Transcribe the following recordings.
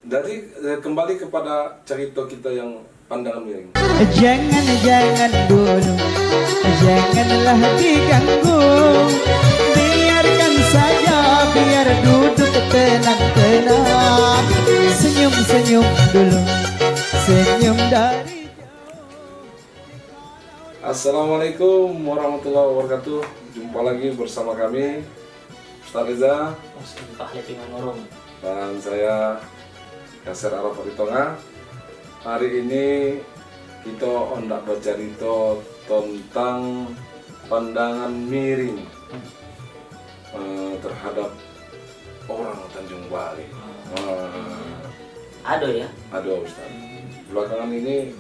Jadi kembali kepada cerita kita yang pandangan miring. Jangan dulu, janganlah diganggu. Biarkan saja, biar duduk tenang-tenang. Senyum-senyum dulu, senyum dari Assalamualaikum warahmatullahi wabarakatuh. Jumpa lagi bersama kami Ustaz Reza dan saya Kasir Araf Ritonga. Hari ini kita hendak bercerita tentang pandangan miring terhadap orang Tanjung Balai. Ada ya? Ada Ustaz. Belakangan ini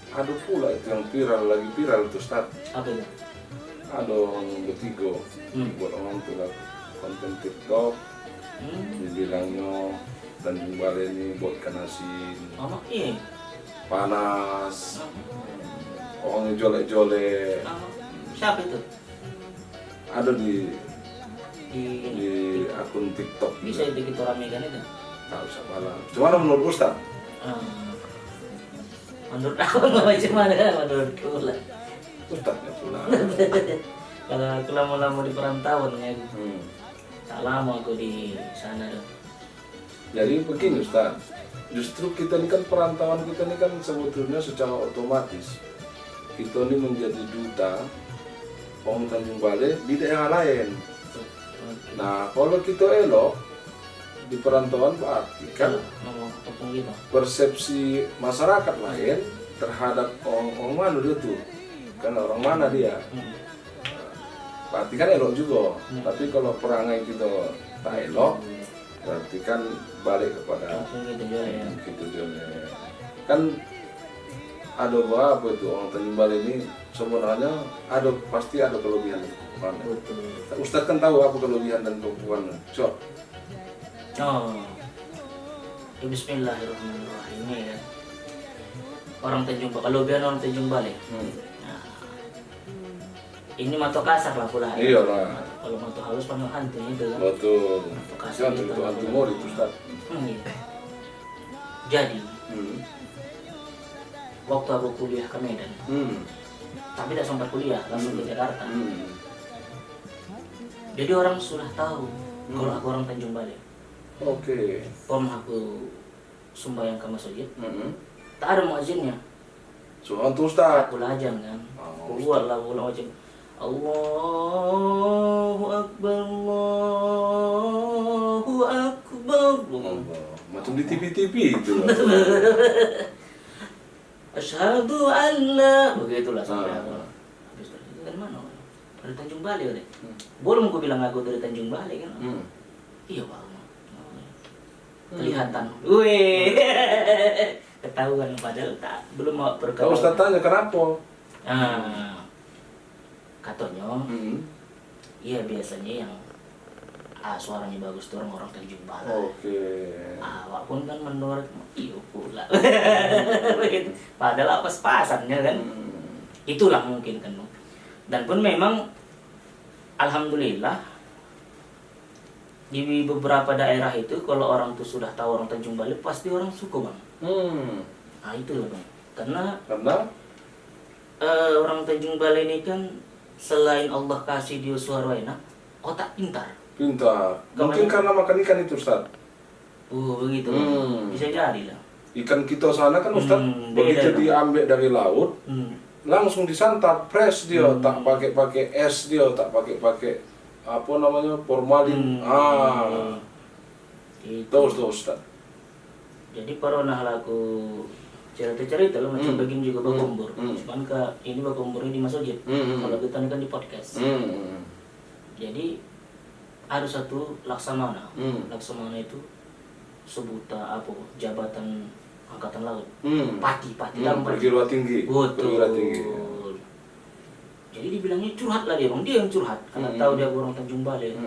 ada pula itu yang lagi viral itu Ustaz. Apa itu? Ada orang bertiga buat orang tuh konten TikTok, dibilangnya Tanjung Balai ini buat ikan asin Iya. panas, orangnya jolek-jolek. Siapa itu? Ada di Di akun TikTok. bisa itu kita ramekan itu. Tak usah malah. Cuma menurut Ustaz? Menurut aku nggak macam mana, menurutku lah. Ustaznya pula. Kalau aku lama-lama di perantauan ya, tak lama aku di sana tuh. Jadi begini Ustaz, justru kita ini kan perantauan kita ini kan sebetulnya secara otomatis kita ini menjadi duta orang Tanjung Balai di daerah lain. Nah kalau kita elok di perantauan berarti kan Ngomong tepung gitu. persepsi masyarakat lain terhadap orang mana dia tuh, kan orang mana dia, berarti kan elok juga. Tapi kalau perangai kita tak elok, berarti kan balik kepada Tepung gitu juga ya. gitu juga. Kan ada apa itu orang Tanjung Balai ini sebenarnya pasti ada kelebihan dan kekurangan. Betul. Ustadz kan tahu apa kelebihan dan kekurangan. So, Oh, ya Bismillahirrahmanirrahim ya. Orang Tanjung Balai, kelebihan orang Tanjung Balai. Nah, ini mato kasar lah pula. Ya. Iya lah. Kalau mato halus panggil hantu itu kan. Betul. Kasar Jangan gitu. itu anti mori itu Ustadz. Iya. Jadi waktu aku kuliah ke Medan, tapi tidak sempat kuliah, langsung ke Jakarta. Jadi orang sudah tahu kalau aku orang Tanjung Balai. Oke. Aku sembahyang ke masjid, tak ada muazzinnya. Soal tuh Ustadz. Aku lajang kan, Oh, keluar lah ulang macam Allahu Akbar, Allahu Akbar. Macam di TV-TV itu. Asyhadu an la, begitulah sampai aku. Habis itu dari mana? Dari Tanjung Balai deh. Belum aku bilang aku dari Tanjung Balai kan. Iya Pak. Kelihatan. Wih. Ketahuan padahal tak belum mau Kalau berkata. Ustadz tanya kenapa? Katanya, iya biasanya yang suaranya bagus tuh orang-orang Tanjung Balai. Oke. Awak pun kan menurut iyo pula. Begitu. Padahal apa sepasannya kan? Itulah mungkin kan. Dan pun memang alhamdulillah di beberapa daerah itu kalau orang tuh sudah tahu orang Tanjung Balai pasti orang suka bang. Nah itu loh bang. Karena orang Tanjung Balai ini kan selain Allah kasih dia suara enak, otak pintar. Pintar. Mungkin karena makan ikan itu Ustadz. Begitu. Bisa jadi lah. Ikan kita sana kan Ustadz begitu beda, diambil dari laut, langsung disantap fresh dia, tak pakai es dia, tak pakai apa namanya formalin. Itu. Tuh Ustadz. Jadi pernah laku cerita-cerita lo macam begini juga bakombur. Cuman ini bakomburnya di masjid. Kalau kita ini kan di podcast. Jadi ada satu laksamana. Laksamana itu sebutan apa? Jabatan angkatan laut. Pati dalam perwira tinggi. Perwira tinggi. Jadi dibilangnya curhat lah dia bang, dia yang curhat karena tahu dia orang Tanjung Balai.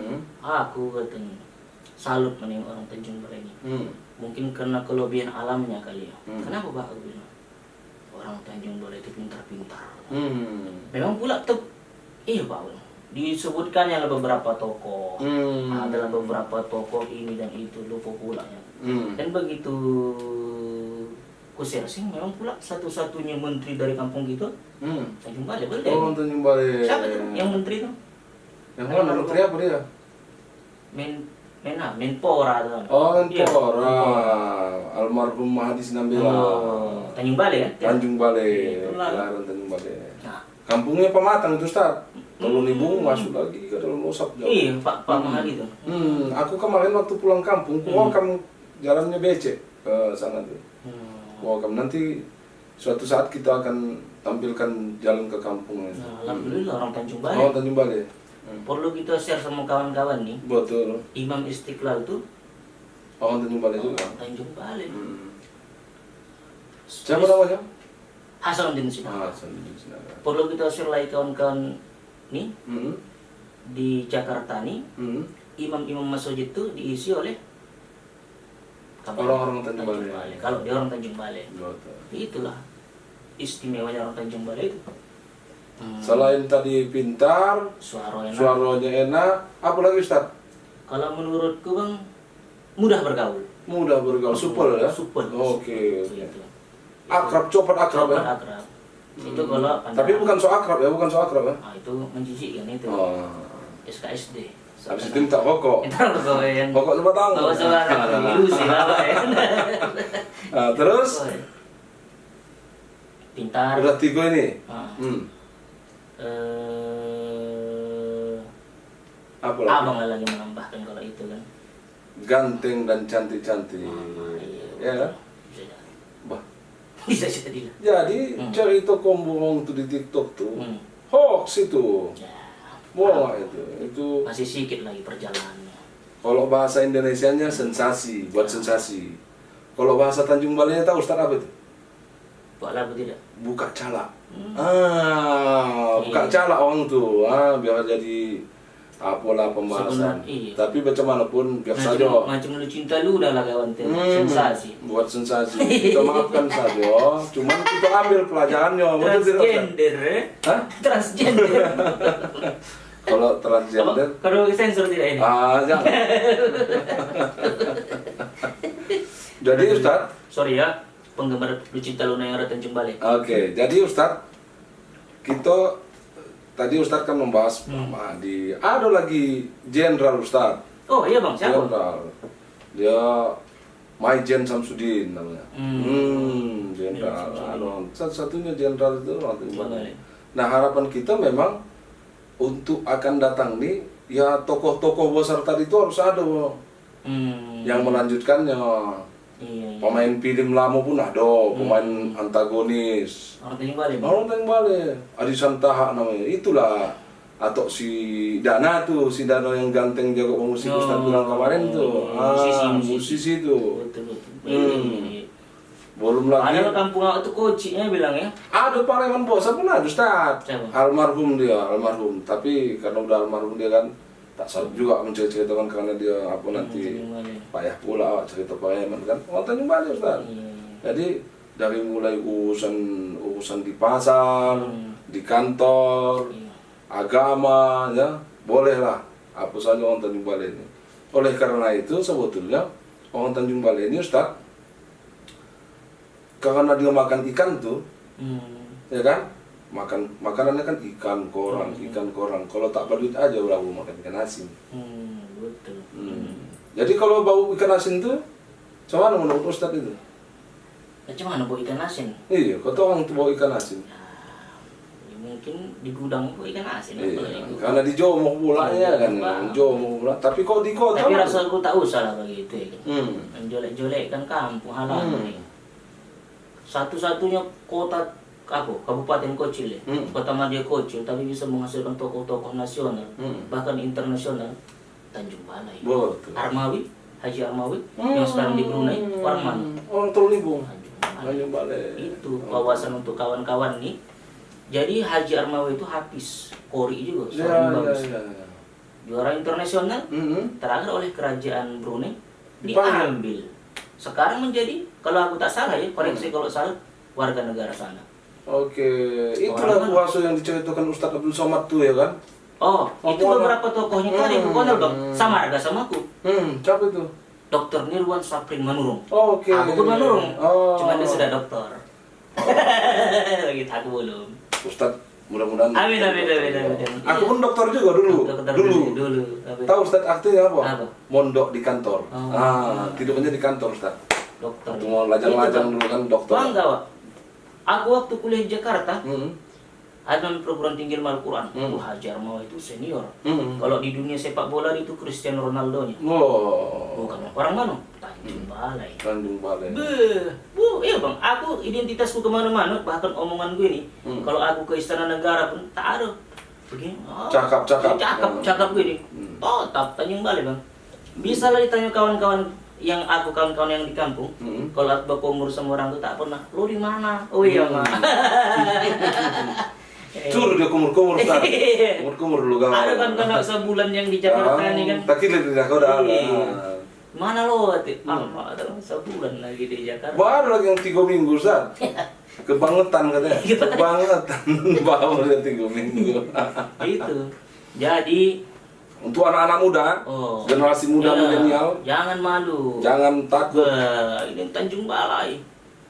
Aku katanya salut menengok orang Tanjung Balai ini. Mungkin karena kelebihan alamnya kali ya. Kenapa Pak? Aku bilang orang Tanjung Balai itu pintar-pintar. Memang pula tuh, iya Pak. disebutkannya lah beberapa tokoh. Hmm. Adalah beberapa tokoh ini dan itu, lupa pula ya. Dan begitu ku searching memang pula satu-satunya menteri dari kampung gitu Tanjung Balai boleh. Oh, Tanjung Balai. Siapa tuh yang menteri tuh? Yang mana menteri apa dia? Menpora tuh. Oh, Iya, Menpora. Almarhum Mahdi Sinambela. Oh, Tanjung Balai kan? Tanjung Balai. Itulah. Kelahiran Tanjung Balai. Nah, Kampungnya Pematang itu, Ustaz. Kalau ibu masuk lagi ke dalam Usap jauh. iya Pak Mahadi tuh. Aku kemarin waktu pulang kampung, kamu jalannya becek ke sana tuh. Kamu nanti suatu saat kita akan tampilkan jalan ke kampung. Nah, alhamdulillah orang Tanjung Balai. Oh, Tanjung Balai. Perlu kita share sama kawan-kawan nih. Betul. Imam Istiqlal tuh Oh, Tanjung Balai juga. orang Tanjung Balai. Siapa namanya? Hasanuddin Sinaga. Hasanuddin Sinaga. Perlu kita share lagi kawan-kawan nih di Jakarta nih. Imam-imam masjid itu diisi oleh orang-orang Tanjung Balai. Kalau dia orang Tanjung Balai. Betul. Itulah istimewanya orang Tanjung Balai itu. Selain tadi pintar, suaranya enak, apa lagi, Ustaz? Kalau menurutku Bang, mudah bergaul. Mudah bergaul, supel ya? Supel. Oke. Itu. Akrab, cepat akrab ya? Akrab. Itu kalau Tapi bukan so akrab ya, bukan so akrab ya? Nah, itu menjijikkan itu. Oh. SKSD. Habis itu minta rokok. Minta rokok yang Rokok sebatang. bawa sebarang ilusi lah ya. Nah, terus pintar. udah 3 ini. Apa lagi? Abang lagi menambahkan kalau itu kan. Ganteng dan cantik-cantik. Iya, Ya kan? bisa jadi. Bah. Bisa jadi lah. Jadi cerita komborong tuh di TikTok tuh hoax itu. Ya, Bohong itu. Itu masih sedikit lagi perjalanannya. kalau bahasa Indonesianya sensasi, buat sensasi. Kalau bahasa Tanjung Balai tahu Ustaz apa itu? Buat lagu tidak? Buka cala. Buka cala orang tuh. Biar jadi apalah pembahasan. Iya. Tapi bagaimanapun biar saja. Macam lu cinta lu udah lah kawan tuh. Sensasi. Buat sensasi. Kita maafkan saja. Cuman kita ambil pelajarannya. Betul tidak, Ustaz? Transgender, Hah? Transgender. Kalau transgender. Kalau sensor tidak ini. Jangan. Jadi Ustaz. Sorry ya, penggemar Lucinta Luna yang ada Tanjung Balai. Oke, jadi Ustaz, kita tadi Ustaz kan membahas Pak Mahdi. Ada lagi jenderal Ustaz. Oh iya Bang, siapa? Jenderal. Dia Maijen Samsudin namanya. Jenderal. Satu-satunya jenderal itu orang Tanjung Balai. Nah, harapan kita memang untuk akan datang nih, ya tokoh-tokoh besar tadi itu harus ada yang melanjutkannya. Iya. Pemain film lama pun ada, pemain antagonis. Orang Tanjung Balai. Bang? Orang Tanjung Balai, Adi Santaha namanya. Itulah atau si Dana yang ganteng jago musik Ustaz bilang kemarin tuh. Musisi tuh. Betul. Belum lagi. Padahal kampung aku tuh kocinya bilang ya. Ada Pareman Bosa pun ada Ustaz. Siapa? Almarhum. Tapi karena udah almarhum dia kan tak salah juga menceritakan karena dia apa nanti payah pula cerita Pareman kan. Orang Tanjung Balai Ustaz. Jadi dari mulai urusan di pasar, di kantor, agama, ya bolehlah apa saja orang Tanjung Balai ini. Oleh karena itu sebetulnya orang Tanjung Balai ini Ustaz, karena dia makan ikan tuh, ya kan, makanannya kan ikan korang. Kalau tak berduit aja udah makan ikan asin. Betul. Jadi kalau bau ikan asin tuh, cuman menurut Ustaz itu? Macam mana bau ikan asin? Iya, kata orang tuh bau ikan asin. Ya, mungkin di gudang bau ikan asin. Iya, karena di Jomo pula ya kan, Jomo pula. Tapi kok di kota? Tapi rasa aku tak usah lah begitu ya kan. Menjolek-jolek kan kampung halaman. Satu-satunya kota kabupaten kecil ya, kota Madya kecil tapi bisa menghasilkan tokoh-tokoh nasional bahkan internasional, Tanjung Balai. Betul. Armawi, Haji Armawi yang sekarang di Brunei, orang mana? Orang Tulunibung. Tanjung Balai. Itu wawasan untuk kawan-kawan nih. Jadi Haji Armawi itu habis Kori juga, seorang bagus. Juara internasional terakhir oleh kerajaan Brunei diambil. Sekarang menjadi, kalau aku tak salah ya, koreksi kalau salah, warga negara sana. Oke, itulah puasa yang diceritakan Ustadz Abdul Somad tuh ya kan? Oh, itu Bukono. beberapa tokohnya itu ada di Bukono bang, sama harga sama aku. Siapa itu? Dokter Nirwan Saprin Manurung. Oh, oke. Aku pun Manurung, Oh. cuma dia sudah dokter. Gitu aku belum. Ustadz, mudah-mudahan. Amin. Aku pun dokter juga dulu. Dokter dulu. Tahu Ustadz artinya apa? Apa? Mondok di kantor. Oh. Tidurnya di kantor Ustadz. Dokter. Waktu mau lajang-lajang Itu, dulu kan dokter. Bangga, Wak. Aku waktu kuliah di Jakarta, Hmm. ada perguruan tinggi ilmu Al-Quran. Hmm. Haji Armawa itu senior. Hmm. Kalau di dunia sepak bola itu Cristiano Ronaldo-nya. Oh. Bukan orang mana? Tanjung Balai. Tanjung Balai. Iya bang, aku identitasku kemana-mana, bahkan omongan gue nih, kalau aku ke Istana Negara pun tak ada. Begini, Cakap. cakap gue nih. Tetap Tanjung Balai bang. Bisa lah ditanya kawan-kawan kawan-kawan yang di kampung, kalau aku berkumur sama orang tuh tak pernah, lu di mana? Oh iya mah. Suruh dia kumur-kumur Ustaz. Kumur-kumur dulu kau. Ada kan kena sebulan yang di Jakarta nih kan. Tak kira dia kau dah. Iya. Mana lo? Ada sebulan lagi di Jakarta. Baru lagi yang 3 minggu Ustaz. Kebangetan katanya. Kebangetan. Baru dia 3 minggu. Itu. Jadi Untuk anak-anak muda, generasi muda milenial, jangan malu. jangan takut. Ini Tanjung Balai.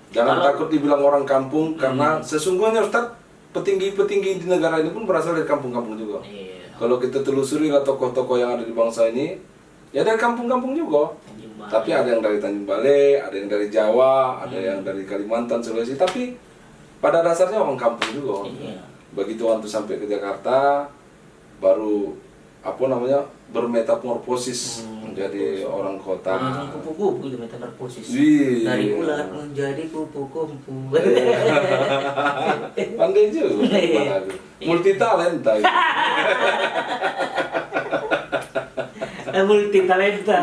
Jangan takut dibilang orang kampung karena sesungguhnya Ustaz, petinggi-petinggi di negara ini pun berasal dari kampung-kampung juga. Iya. Kalau kita telusuri lah tokoh-tokoh yang ada di bangsa ini, ya dari kampung-kampung juga. Tanjung Balai. Tapi ada yang dari Tanjung Balai, ada yang dari Jawa, ada yang dari Kalimantan, Sulawesi. Tapi pada dasarnya orang kampung juga. Iya. Begitu waktu sampai ke Jakarta, baru bermetamorfosis menjadi orang kota. Langsung kupu-kupu itu metamorfosis. Wih. Dari ulat menjadi kupu-kupu. Pandai juga. Multi talenta. Multi talenta.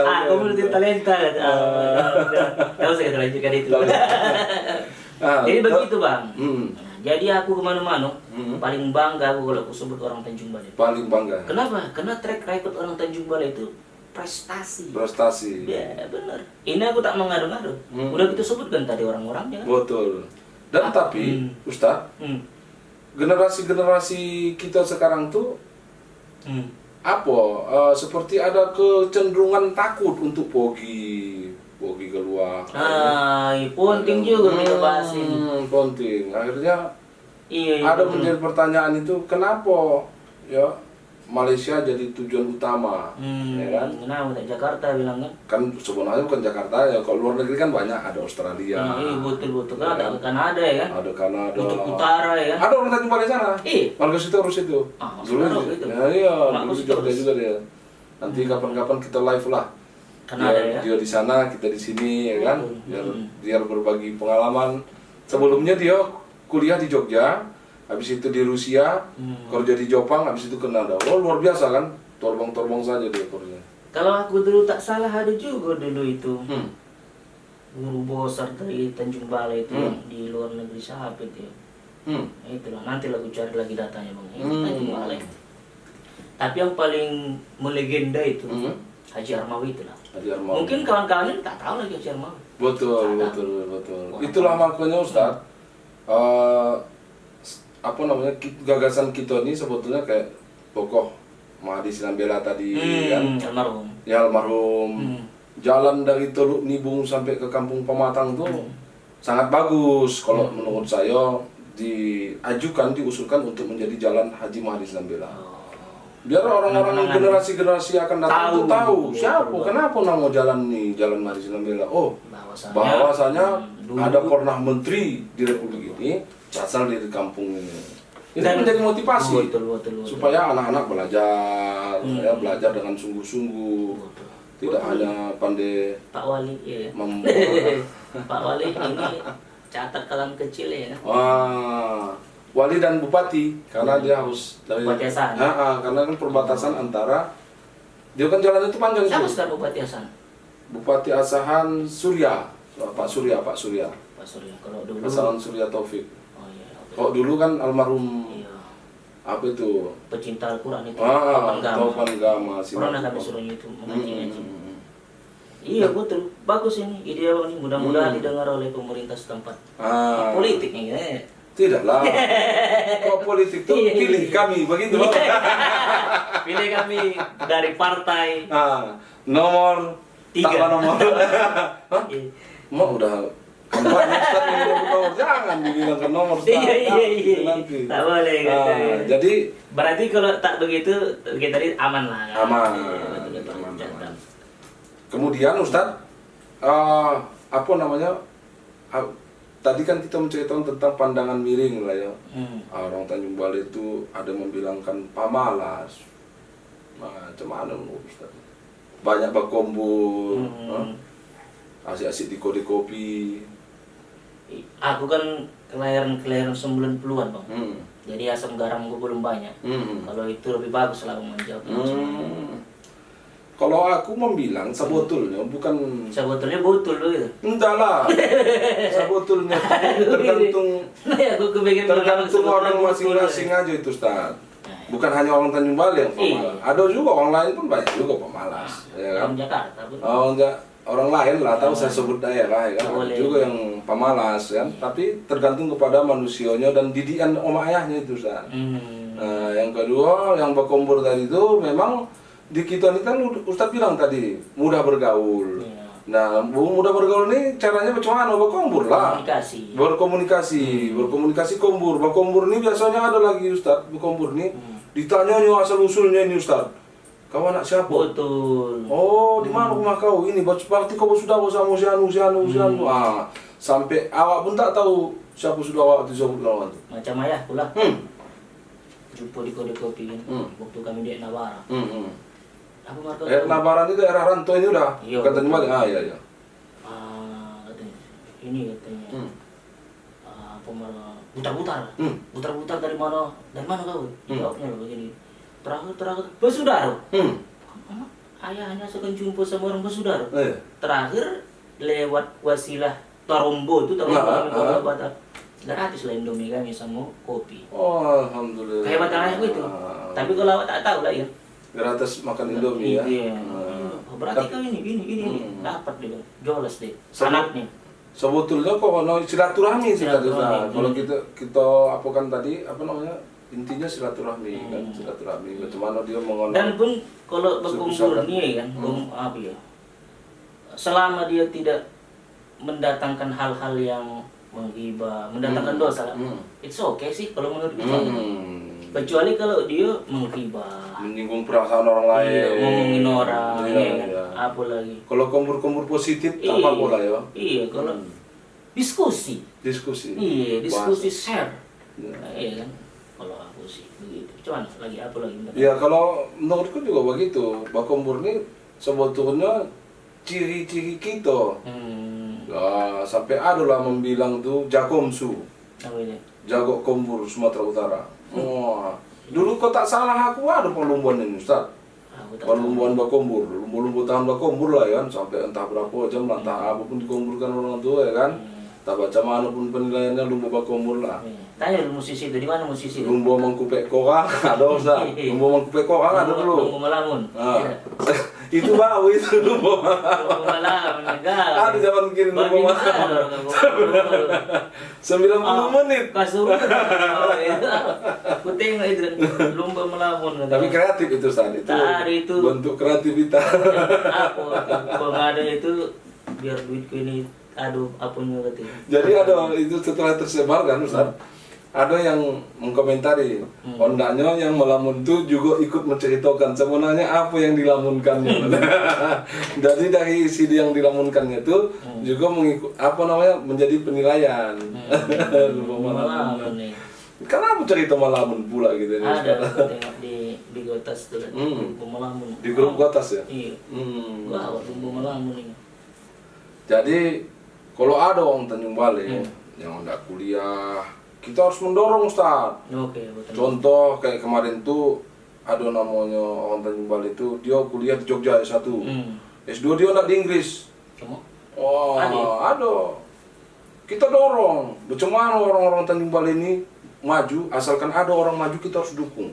Aku multi talenta. Tahu saya kita lanjutkan itu. Jadi begitu bang. Jadi aku kemana-mana paling bangga aku kalau aku sebut orang Tanjung Balai. Paling bangga. Kenapa? Karena track record orang Tanjung Balai itu prestasi. Prestasi. Ya benar. Ini aku tak mengadu-ngadu. Udah kita sebutkan tadi orang-orangnya kan. Betul. Dan tapi Ustaz, generasi-generasi kita sekarang tuh seperti ada kecenderungan takut untuk pergi keluar. Penting juga kita bahas ini. Penting. Akhirnya Iya. ada menjadi pertanyaan itu kenapa ya Malaysia jadi tujuan utama, ya kan? Kenapa tak Jakarta bilang kan? Kan sebenarnya bukan Jakarta ya, kalau luar negeri kan banyak, ada Australia. Iya betul kan ada Kanada ya kan? Ada Kanada. Kutub Utara ya kan? Ada orang Tanjung Balai sana. Iya. Warga situ harus itu. Dulu itu. ya, iya, Mak dulu situ Jogja harus. juga dia. Nanti kapan-kapan kita live lah. Kanada ya. Dia di sana, kita di sini ya kan. Betul. Biar berbagi pengalaman. Sebelumnya dia kuliah di Jogja, habis itu di Rusia, kerja di Jepang, habis itu ke Kanada. Oh, luar biasa kan? Torbang-torbang saja dia kerja. Kalau aku dulu tak salah ada juga dulu itu guru besar dari Tanjung Balai itu yang di luar negeri siapa itu ya. Itulah nanti aku cari lagi datanya bang. Itu Tanjung Balai. Tapi yang paling melegenda itu Haji Armawi itulah. Haji Armawi. Mungkin kawan-kawannya tak tahu lagi Haji Armawi. Betul. Itulah makanya Ustaz, gagasan kita ini sebetulnya kayak tokoh Mahdi Sinambela tadi kan. Almarhum. Ya almarhum. Jalan dari Teluk Nibung sampai ke Kampung Pematang tuh sangat bagus kalau menurut saya, diusulkan untuk menjadi jalan Haji Mahdi Sinambela. Biar orang-orang generasi-generasi akan datang tahu siapa, kenapa nama jalan ini, Jalan Mahdi Sinambela. Oh, bahwasanya ada pernah menteri di Republik ini berasal dari kampung ini. Itu menjadi motivasi Betul. supaya anak-anak belajar, ya, belajar dengan sungguh-sungguh, tidak hanya pandai Pak Wali ya. Pak Wali ini catat kalam kecil ya. Wali dan bupati, karena dia harus dari Bupati Asahan. karena kan perbatasan antara dia kan jalan itu panjang. Siapa itu. sekarang Bupati Asahan? Bupati Asahan Surya, Pak Surya. Pak Surya. Kalau dulu. Asahan Surya Taufik. Oh iya. Kalau dulu kan almarhum Iya. apa itu? Pecinta Al-Quran itu. Taufan Gama. Pernah kami suruhnya itu mengaji-ngaji. Iya betul, bagus ini ide abang ini. Mudah-mudahan didengar oleh pemerintah setempat. Politiknya ya. Tidaklah. Kok politik tuh pilih kami begitu loh. Pilih kami dari partai. Nah, nomor 3. tambah nomor. Hah? Iya. Mau udah kampanye Ustaz menyebut nomor, jangan dibilang ke nomor Ustaz. Iya. Nanti. Tak boleh gitu. Jadi Berarti kalau tak begitu kita tadi aman lah. Kan? aman. Iya, betul, Aman. betul. Kemudian Ustaz, apa namanya? Tadi kan kita menceritakan tentang pandangan miring lah ya. Orang Tanjung Balai itu ada membilangkan pamalas. Macam mana menurut Ustaz? Banyak berkumpul, asik-asik di kode kopi. Aku kan kelahiran 90-an bang. Hmm. Jadi asam garam gue belum banyak. Hmm. Kalau itu lebih bagus lah menjawab. Kalau aku membilang sebetulnya bukan Sebetulnya betul loh gitu. entah lah. Sebetulnya tergantung Ya, aku kepengen bilang tergantung orang sebetulnya masing-masing betul. aja itu Ustaz. Bukan hanya orang Tanjung Balai yang pemalas. Ada juga orang lain pun banyak juga pemalas, ya kan? Orang Jakarta pun. Oh enggak, orang lain lah tahu saya sebut daerah ya kan. Ada Boleh. juga yang pemalas kan. Tapi tergantung kepada manusianya dan didikan oma ayahnya itu Ustaz. Nah, yang kedua yang berkumpul tadi itu memang di kita ini kan Ustaz bilang tadi mudah bergaul. Iya. Nah, mudah bergaul ini caranya bagaimana? Berkumpul lah. Komunikasi. Berkomunikasi kumpul. Berkumpul ini biasanya ada lagi Ustaz, berkumpul ini ditanya asal usulnya ini Ustaz. Kau anak siapa? Betul. Oh, di mana rumah kau? Ini berarti kau sudah bersama si anu. Sampai awak pun tak tahu siapa sudah awak disebut lawan tu. Macam ayah pula. Jumpa di kode kopi kan. Waktu kami di Nabara. Apa marka? Nabaran itu daerah rantau ini udah. Iya, Bukan Tanjung Balai. betul. Iya. Katanya ini katanya. Putar-putar. Putar-putar dari mana? Dari mana kau? Jawabnya begini. Terakhir bersaudara. Ayahnya akan jumpa sama orang bersaudara. Terakhir lewat wasilah Tarombo itu Tarombo Batak. Gratis lah Indomie kami sama kopi. Oh, alhamdulillah. Kehebatan ayahku itu. Tapi kalau awak tak tahu lah ya. Gratis makan Indomie ya. Iya. Berarti kau ini dapat dia. Jolas deh. Anaknya. Sebetulnya kok silaturahmi sih tadi Silaturahmi. Ustaz. Kalau kita apa kan tadi apa namanya? Intinya silaturahmi kan, silaturahmi. Bagaimana dia mengondang. Dan pun kalau berkumpul nih kan, apa ya? Selama dia tidak mendatangkan hal-hal yang menghibah, mendatangkan dosa, it's okay sih kalau menurut kita. Kecuali kalau dia menghibah, menyinggung perasaan orang lain, ngomongin orang, iya, ya kan? iya. Apa lagi? Kalau kumpul-kumpul positif, tak apa-apa lah ya. Iya, kalau diskusi. Iya, diskusi share. Iya kan? Kalau aku sih begitu. Cuman lagi apa lagi? Ya kalau menurutku juga begitu. Berkumpul ini sebetulnya ciri-ciri kita. Nah, sampai ada lah membilang tuh Jakomsu. Apa ini? Jago kumpul Sumatera Utara. Wah, dulu kok tak salah aku ada perlomboan ini Ustaz. Perlomboan berkumpul, lumba-lumba tahan berkumpul lah ya kan, sampai entah berapa jam lah, entah apapun dikumpulkan orang tua ya kan. Tak baca mana pun penilaiannya lumba berkumpul lah. Tanya lu musisi itu di mana musisi? Lumba mengkupek korang ada Ustaz. Lumba mengkupek korang ada dulu. Lumba Melamun. Itu bau itu lumba. Lumba Melamun enggak. Ada zaman kirim lumba Melamun. 90 menit. Kasur. Aku tengok itu lumba Melamun. Tapi kreatif itu Ustaz. Itu bentuk kreativitas. Apa? Pengada itu biar duitku ini aduh apanya katanya. Jadi ada itu setelah tersebar kan Ustaz, ada yang mengkomentari ondaknya yang melamun itu juga ikut menceritakan sebenarnya apa yang dilamunkannya. Jadi dari isi yang dilamunkannya itu juga mengikut apa namanya menjadi penilaian. Melamun nih. Kenapa cerita Malamun pula gitu ya? Ada aku tengok di Gotas tuh kan. Lumba Melamun. Di grup Gotas ya? Iya. Wah, lumba Melamun ini. Jadi kalau ada orang Tanjung Balai yang hendak kuliah, kita harus mendorong Ustaz. Oke, betul. Contoh kayak kemarin tuh ada namanya orang Tanjung Balai itu dia kuliah di Jogja S1. S2 dia nak di Inggris. Cuma Ada. Kita dorong. Bagaimana orang-orang Tanjung Balai ini maju, asalkan ada orang maju kita harus dukung.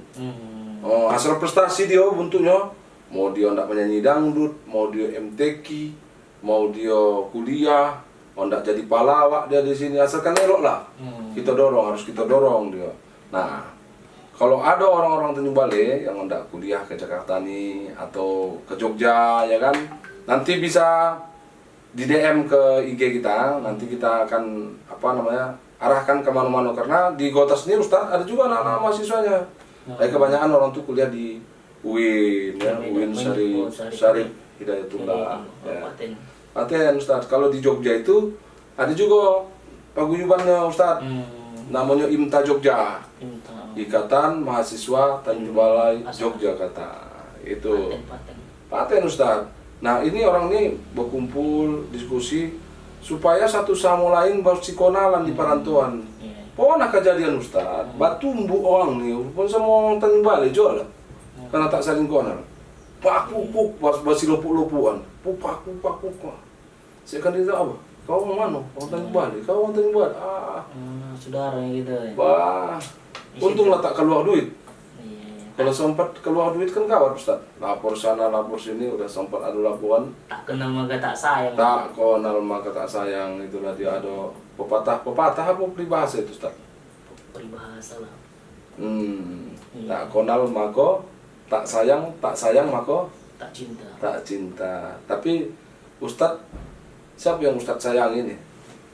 Asal prestasi dia bentuknya, mau dia hendak menyanyi dangdut, mau dia MTQ, mau dia kuliah, ndak jadi palawak dia di sini, asalkan elok lah. Kita dorong, harus kita dorong dia. Nah, kalau ada orang-orang Tanjung Balai yang hendak kuliah ke Jakarta nih atau ke Jogja ya kan, nanti bisa di DM ke IG kita, nanti kita akan arahkan ke mana-mana, karena di Kota sendiri Ustaz ada juga anak-anak mahasiswanya. Tapi kebanyakan orang tuh kuliah di UIN ya, UIN Syarif Hidayatullah ya. Paten Ustaz. Kalau di Jogja itu ada juga paguyubannya Ustaz. Namanya IMTA Jogja. Ikatan Mahasiswa Tanjung Balai Yogyakarta. Itu paten Ustaz. Nah, ini orang ini berkumpul, diskusi supaya satu sama lain bersikonalan di perantauan. Pernah kejadian Ustaz, batumbu orang nih, pun sama Tanjung Balai jual lah. Karena tak saling konal. Pakuk basi lopuk-lopukan. Pakuk. Saya kan dia apa? Kau orang mana? Orang Tanjung Balai. Kau orang Tanjung Balai. Saudara gitu. Wah. Untunglah tak keluar duit. Kalau sempat keluar duit kan kawat Ustaz. Lapor sana, lapor sini, udah sempat ada laporan. Tak kenal maka tak sayang. Tak kenal maka tak sayang, itulah dia ada pepatah apa peribahasa itu Ustaz? Peribahasa lah. Tak kenal maka tak sayang maka tak cinta. Tak cinta. Tapi Ustaz, siapa yang Ustaz sayang ini?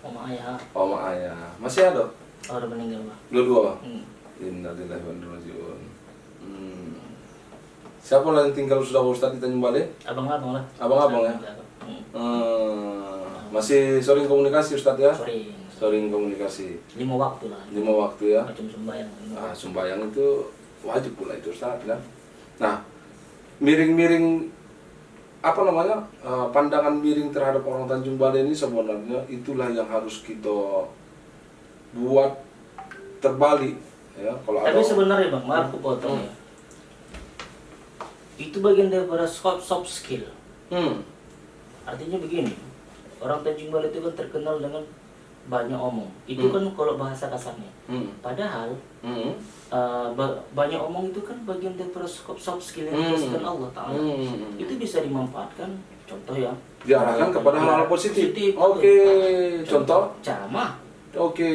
Oma ayah. Oma ayah. Masih ada? Oh, udah meninggal Pak. Dua-dua. Innalillahi wa inna ilaihi raji'un. Siapa lah yang tinggal sudah Ustaz di Tanjung Balai? Abang-abang lah. Abang-abang ya? Masih sering komunikasi Ustaz ya? Sering komunikasi. 5 waktu lah. 5 waktu ya? Macam sembahyang. Sembahyang itu wajib pula itu Ustaz ya? Nah, miring-miring pandangan miring terhadap orang Tanjung Balai ini sebenarnya itulah yang harus kita buat terbalik ya. Tapi sebenarnya Bang, maaf aku potong ya. Itu bagian daripada soft skill. Artinya begini, orang Tanjung Balai itu kan terkenal dengan banyak omong. Itu kan kalau bahasa kasarnya. Padahal banyak omong itu kan bagian daripada soft skill yang dikasihkan Allah Ta'ala. Itu bisa dimanfaatkan. Contoh ya, diarahkan kepada hal-hal positif. Oke, contoh ceramah. Oke.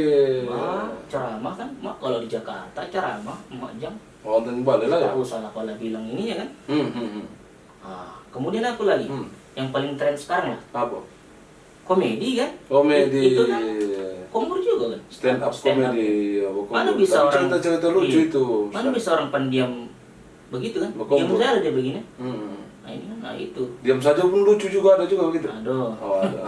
Ceramah kan, kalau di Jakarta ceramah 4 jam. Orang Tanjung Balai lah ya. Tahu salah pala bilang ini ya kan. Kemudian aku lagi, yang paling tren sekarang lah. Apa? Komedi kan? Komedi. Itu kan kompor juga kan? Stand up komedi. Mana bisa orang cerita lucu itu. Mana bisa orang pendiam begitu kan? Diam saja dia begini. Nah ini kan, itu. Diam saja pun lucu juga, ada juga begitu. Aduh. Oh, ada.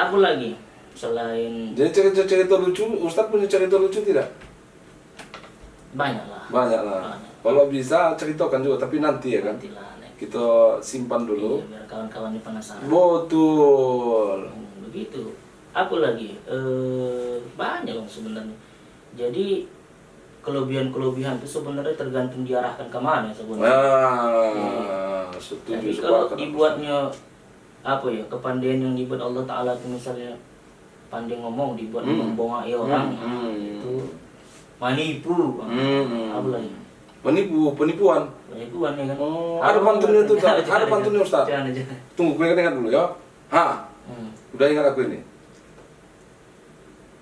Aku lagi selain. Jadi cerita lucu, Ustadz punya cerita lucu tidak? Banyak lah. Kalau bisa ceritakan juga, tapi nanti ya kan. Nantilah, kita simpan dulu. Iya, biar kawan-kawan penasaran. Betul. Begitu. Aku lagi banyak loh sebenarnya. Jadi kelebihan itu sebenarnya tergantung diarahkan kemana sebenarnya. Setuju. Jadi kalau dibuatnya kepandaian yang dibuat Allah Ta'ala itu misalnya pandai ngomong, dibuat membongai orang, itu manipu. Apa lagi? Penipuan ya kan. Ada pantunnya tuh, ada pantunnya Ustaz. Tunggu, gue ingat dulu ya. Udah ingat aku ini.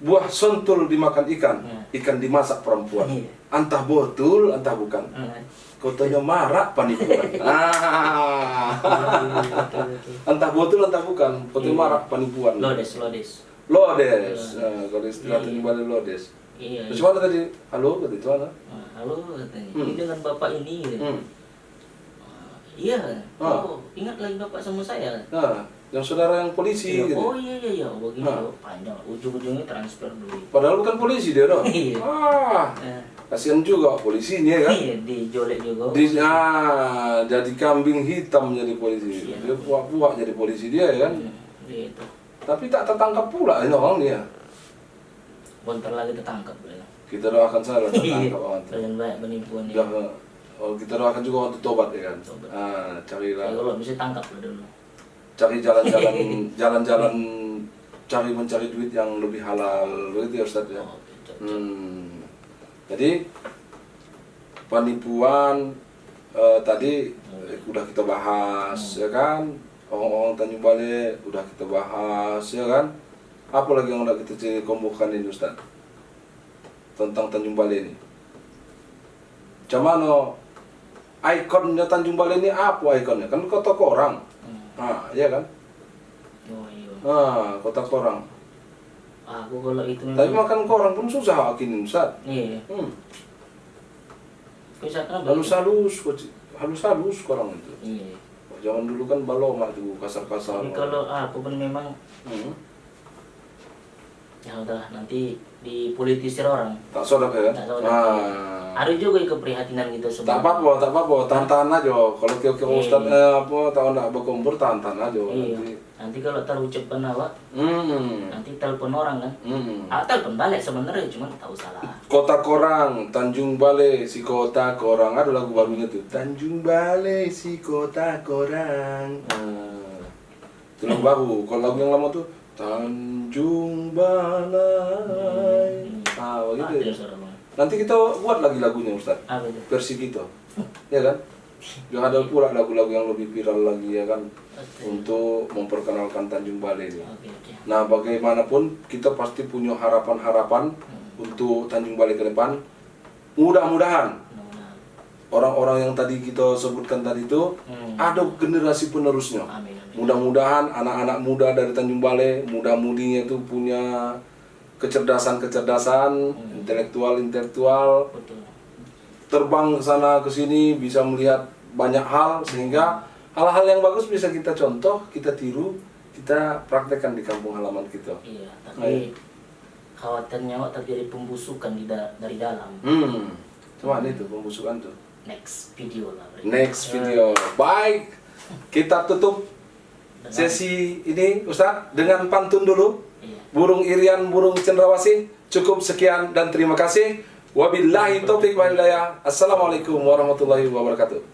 Buah sentul dimakan ikan dimasak perempuan. Entah betul, entah bukan. Katanya marak penipuan. Entah betul, entah bukan. Katanya marak penipuan. Lodes. Kalau istilah Tanjung Balai lodes. Iya. Terus mana tadi? Halo, kata itu mana? Halo katanya. Ini dengan bapak ini gitu. Iya. Ingat lagi bapak sama saya. Yang saudara yang polisi gitu. Oh iya. Begini panjang. Ujung-ujungnya transfer dulu. Padahal bukan polisi dia dong. Iya. Kasihan juga polisinya kan. Iya, dijolek juga. Jadi kambing hitam jadi polisi. Dia puak-puak jadi polisi dia ya kan. Gitu. Tapi tak tertangkap pula ini orang dia. Bentar lagi tertangkap. Kita doakan saja tertangkap orang. Kalian banyak penipuan ini. Kita doakan juga untuk tobat ya kan. Carilah. Kalau bisa tangkap dulu. Cari jalan-jalan cari mencari duit yang lebih halal begitu ya Ustaz ya. Jadi penipuan tadi udah kita bahas ya kan. orang-orang Tanjung Balai udah kita bahas ya kan. Apa lagi yang udah kita kombokan ini Ustaz tentang Tanjung Balai ini? Cuman ikonnya Tanjung Balai ini apa ikonnya? Kan kota Korang. Iya kan? Oh iya. Kota Korang. Aku kalau itu Tapi makan Korang pun susah kini Ustaz. Iya. Misalkan halus Korang itu. Iya. Zaman dulu kan baloma tuh kasar-kasar. Tapi kalau aku pun memang ya udah nanti dipolitisir orang. Tak sodak ya? Tak sodak. Ada juga keprihatinan gitu Tak apa-apa, tahan aja. Kalau kira Ustaz tahu nak berkumpul tahan aja. Iya. Nanti kalau terucapkan awak, nanti telepon orang kan. Telepon balik sebenarnya cuma tahu salah. Kota Korang, Tanjung Balai, si Kota Korang. Ada lagu barunya tuh. Tanjung Balai, si Kota Korang. Itu lagu baru. Kalau lagu yang lama tuh Tanjung Balai. Begitu ya. Nanti kita buat lagi lagunya Ustaz. Versi kita. Ya kan? Yang ada pula lagu-lagu yang lebih viral lagi ya kan. Untuk memperkenalkan Tanjung Balai ini. Nah, bagaimanapun kita pasti punya harapan-harapan untuk Tanjung Balai ke depan. Mudah-mudahan orang-orang yang tadi kita sebutkan tadi itu ada generasi penerusnya. Mudah-mudahan anak-anak muda dari Tanjung Balai, muda-mudinya itu punya kecerdasan-kecerdasan, intelektual, terbang ke sana ke sini bisa melihat banyak hal sehingga hal-hal yang bagus bisa kita contoh, kita tiru, kita praktekkan di kampung halaman kita. Iya, tapi khawatirnya terjadi pembusukan dari dalam. Cuma itu pembusukan tuh. Next video lah. Next video. Baik, kita tutup sesi ini Ustaz dengan pantun dulu. Iya. Burung Irian, burung cendrawasih. Cukup sekian dan terima kasih. Wabillahi taufiq wal hidayah. Assalamualaikum warahmatullahi wabarakatuh.